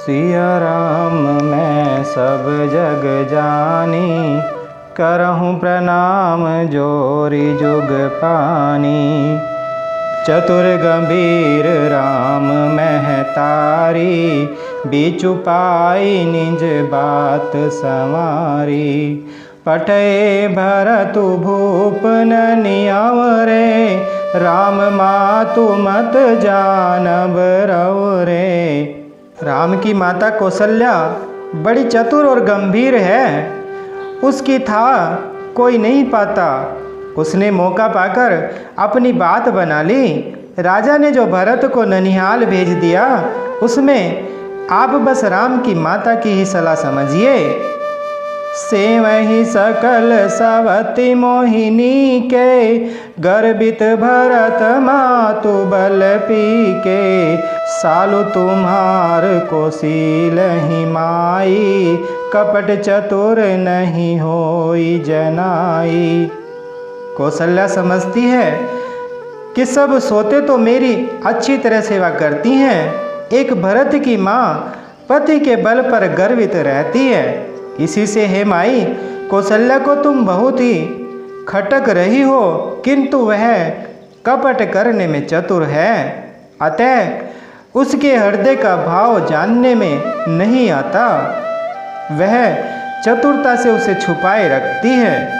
सिया राम मैं सब जग जानी, करहूँ प्रणाम जोरी जुग पानी। चतुर गंभीर राम महतारी, बिचु पाई निज बात संवारी। पठे भरतु भूप ननियावरे, राम मातु मत जानब रवरे। राम की माता कौशल्या बड़ी चतुर और गंभीर है, उसकी था कोई नहीं पाता। उसने मौका पाकर अपनी बात बना ली। राजा ने जो भरत को ननिहाल भेज दिया, उसमें आप बस राम की माता की ही सलाह समझिए। सेवहि सकल सवति मोहिनी के, गर्भित भरत मातु बल पीके। सालु तुम्हार कोसिलहि माई, कपट चतुर नहीं होई जनाई। कौशल्या समझती है कि सब सोते तो मेरी अच्छी तरह सेवा करती हैं, एक भरत की माँ पति के बल पर गर्वित रहती है। इसी से हे माई, कौशल्या को तुम बहुत ही खटक रही हो, किंतु वह कपट करने में चतुर है, अतः उसके हृदय का भाव जानने में नहीं आता। वह चतुरता से उसे छुपाए रखती है।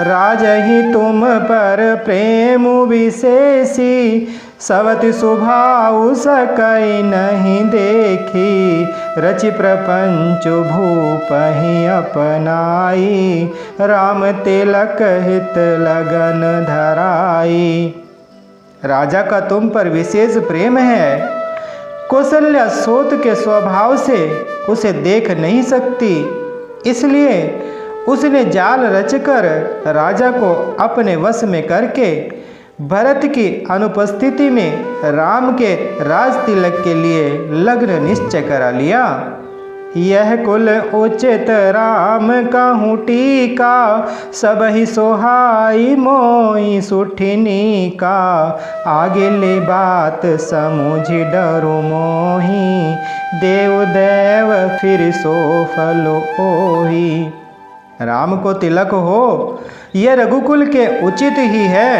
राजहि तुम पर प्रेम विशेषी, सवति स्वभाव सकई नहीं देखी। रचि प्रपंच भूपहि अपनाई, राम तिलक हित लगन धराई। राजा का तुम पर विशेष प्रेम है। कौशल्या सोत के स्वभाव से उसे देख नहीं सकती, इसलिए उसने जाल रचकर राजा को अपने वश में करके भरत की अनुपस्थिति में राम के राज तिलक के लिए लग्न निश्चय करा लिया। यह कुल उचित राम कहूँ टीका, सब ही सोहाई मोई सुठिनी का। आगे ले बात समझ डरो मोही, देव देव फिर सो फलो ओही। राम को तिलक हो यह रघुकुल के उचित ही है,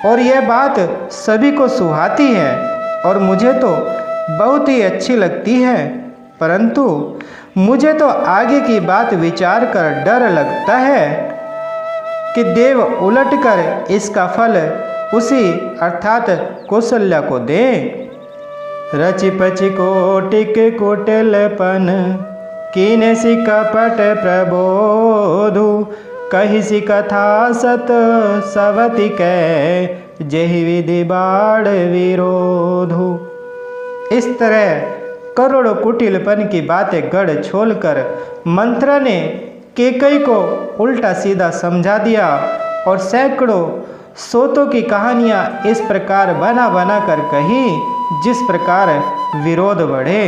और यह बात सभी को सुहाती है, और मुझे तो बहुत ही अच्छी लगती है। परंतु मुझे तो आगे की बात विचार कर डर लगता है कि देव उलटकर इसका फल उसी अर्थात कौशल्या को दे। रचि पचि कोटिक कुटिलपन, कीने सी कपट प्रबोधु। कही सी कथा सत सवति कै, जेहि विधि बाढ़ विरोधु। इस तरह करोड़ों कुटिलपन की बातें गढ़ छोलकर मंथरा ने कैकेयी को उल्टा सीधा समझा दिया, और सैकड़ों सोतों की कहानियाँ इस प्रकार बना बना कर कही जिस प्रकार विरोध बढ़े।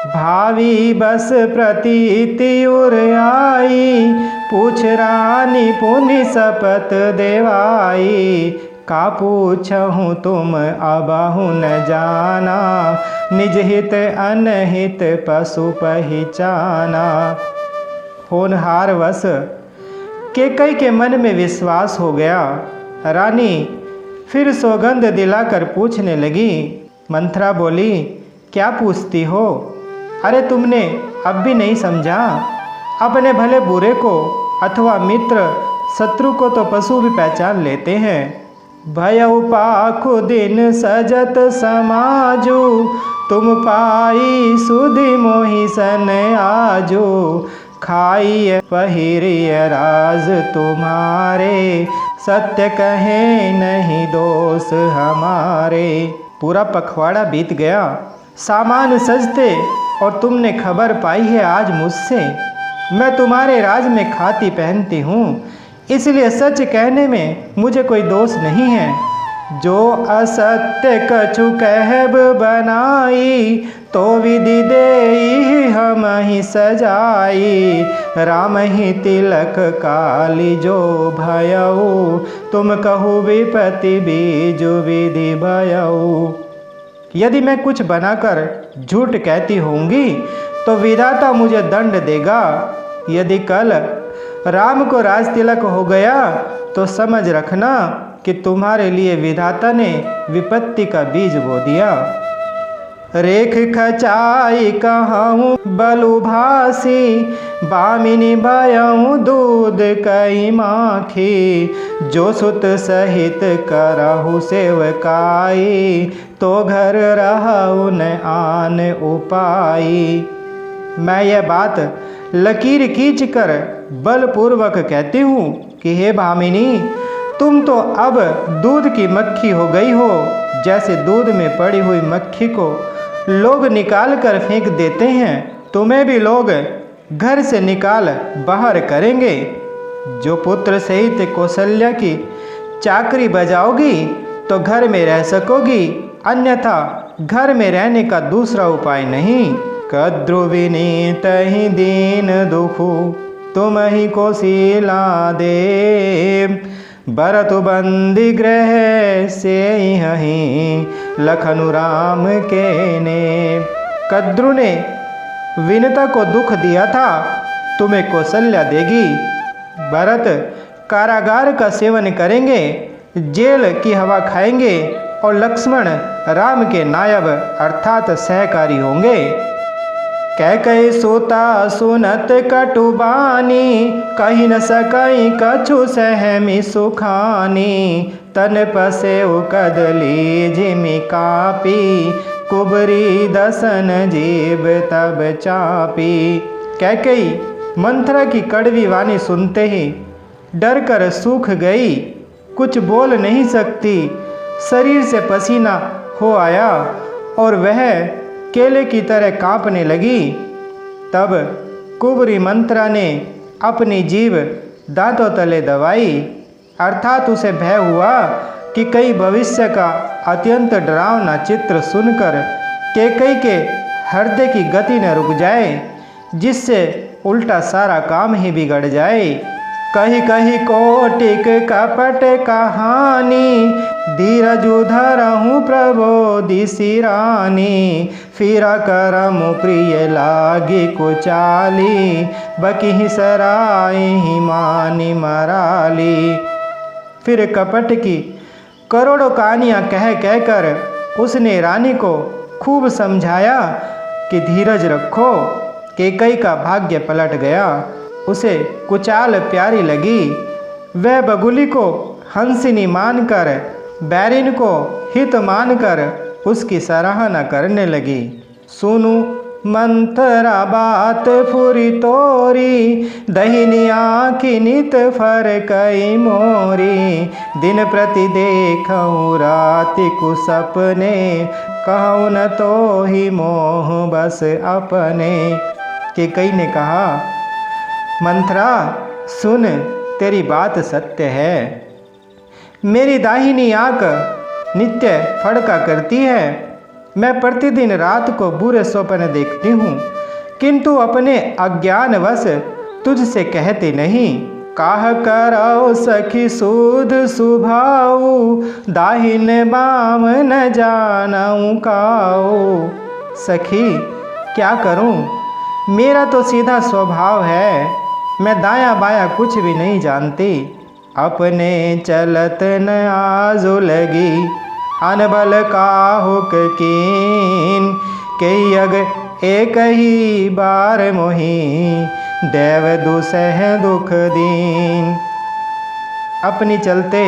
भावी बस प्रतीति उर आई, पूछ रानी पुनि शपथ देवाई। का पूछहूँ तुम अबहु न जाना, निज हित अनहित पशु पहचाना। होनहार वश कैकेयी के मन में विश्वास हो गया। रानी फिर सौगंध दिलाकर पूछने लगी। मंथरा बोली, क्या पूछती हो? अरे तुमने अब भी नहीं समझा? अपने भले बुरे को अथवा मित्र शत्रु को तो पशु भी पहचान लेते हैं। भयउ पाखु दिन सजत समाजु, तुम पाई सुधि मोहि सन आजो। खाइए पहिरिय राज तुम्हारे, सत्य कहे नहीं दोष हमारे। पूरा पखवाड़ा बीत गया, सामान सजते, और तुमने खबर पाई है आज मुझसे। मैं तुम्हारे राज में खाती पहनती हूँ, इसलिए सच कहने में मुझे कोई दोष नहीं है। जो असत्य कछु कहब बनाई, तो विधि देई हम ही सजाई। राम ही तिलक काली जो भयऊ, तुम कहु विपति बीजु विधि भयऊ। यदि मैं कुछ बनाकर झूठ कहती होंगी तो विधाता मुझे दंड देगा। यदि कल राम को राज तिलक हो गया तो समझ रखना कि तुम्हारे लिए विधाता ने विपत्ति का बीज बो दिया। रेख खचाई कहूँ बलु भासी, बामिनी भयऊँ दूध कई माखी। जो सुत सहित करहु सेवकाई, तो घर रहु न आन उपाई। मैं यह बात लकीर खींच कर बलपूर्वक कहती हूँ कि हे भामिनी, तुम तो अब दूध की मक्खी हो गई हो। जैसे दूध में पड़ी हुई मक्खी को लोग निकाल कर फेंक देते हैं, तुम्हें भी लोग घर से निकाल बाहर करेंगे। जो पुत्र सहित कौशल्या की चाकरी बजाओगी तो घर में रह सकोगी, अन्यथा घर में रहने का दूसरा उपाय नहीं। कद्रु विनीत ही दीन दुखु, तुम ही कौशला दे। भरतु बंदी ग्रह से ही लखनु राम के ने। कद्रु ने विनता को दुख दिया था, तुम्हें कौशल्या देगी। भरत कारागार का सेवन करेंगे, जेल की हवा खाएंगे और लक्ष्मण राम के नायब अर्थात सहकारी होंगे। कैकई सुता सुनत कटुबानी, कही न सकई कछु सहमी सुखानी। तन पसेउ कदली जिमि कापी, कुबरी दसन जीव तब चापी। कैकई मंथरा की कड़वी वाणी सुनते ही डर कर सूख गई, कुछ बोल नहीं सकती। शरीर से पसीना हो आया और वह केले की तरह कांपने लगी। तब कुबरी मंत्रा ने अपनी जीभ दांतों तले दबाई, अर्थात उसे भय हुआ कि कई भविष्य का अत्यंत डरावना चित्र सुनकर कैकई के हृदय की गति न रुक जाए, जिससे उल्टा सारा काम ही बिगड़ जाए। कही कही कोटिक कपट कहानी, धीरजु धरहूँ प्रबोधिसी रानी। फिरा करम प्रिय लागी कुचाली, बकी सराय ही मानी मराली। फिर कपट की करोड़ों कहानियाँ कह कहकर उसने रानी को खूब समझाया कि धीरज रखो। कैकई का भाग्य पलट गया, उसे कुचाल प्यारी लगी। वह बगुली को हंसिनी मानकर, बैरिन को हित मानकर उसकी सराहना करने लगी। सुनु मंतरा बात फुरी तोरी, दहिनी आँखी नित फर कई मोरी। दिन प्रति देखऊँ राति कु सपने, कहूँ न तो ही मोह बस अपने। कैकई ने कहा, मंथरा सुन, तेरी बात सत्य है। मेरी दाहिनी आँख नित्य फड़का करती है। मैं प्रतिदिन रात को बुरे स्वप्न देखती हूँ, किंतु अपने अज्ञानवश तुझसे कहती नहीं। काह करो सखी सूद सुभाऊ, दाहिन बाम न जानऊँ काऊ। सखी क्या करूँ, मेरा तो सीधा स्वभाव है, मैं दायां बायां कुछ भी नहीं जानती। अपने चलत न आजो लगी, अनबल काहुक कीन। कई अग एक ही बार मोही, देव दुसह दुख दीन। अपनी चलते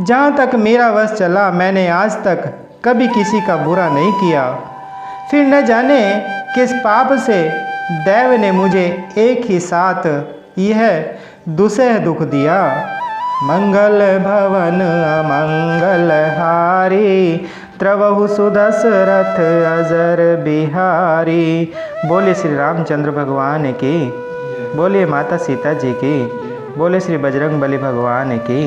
जहाँ तक मेरा वश चला, मैंने आज तक कभी किसी का बुरा नहीं किया। फिर न जाने किस पाप से देव ने मुझे एक ही साथ यह दुसह दुख दिया। मंगल भवन अमंगल हारी, त्रवहु सुदशरथ अजर बिहारी। बोले श्री रामचंद्र भगवान की, बोले माता सीता जी की, बोले श्री बजरंग बली भगवान की।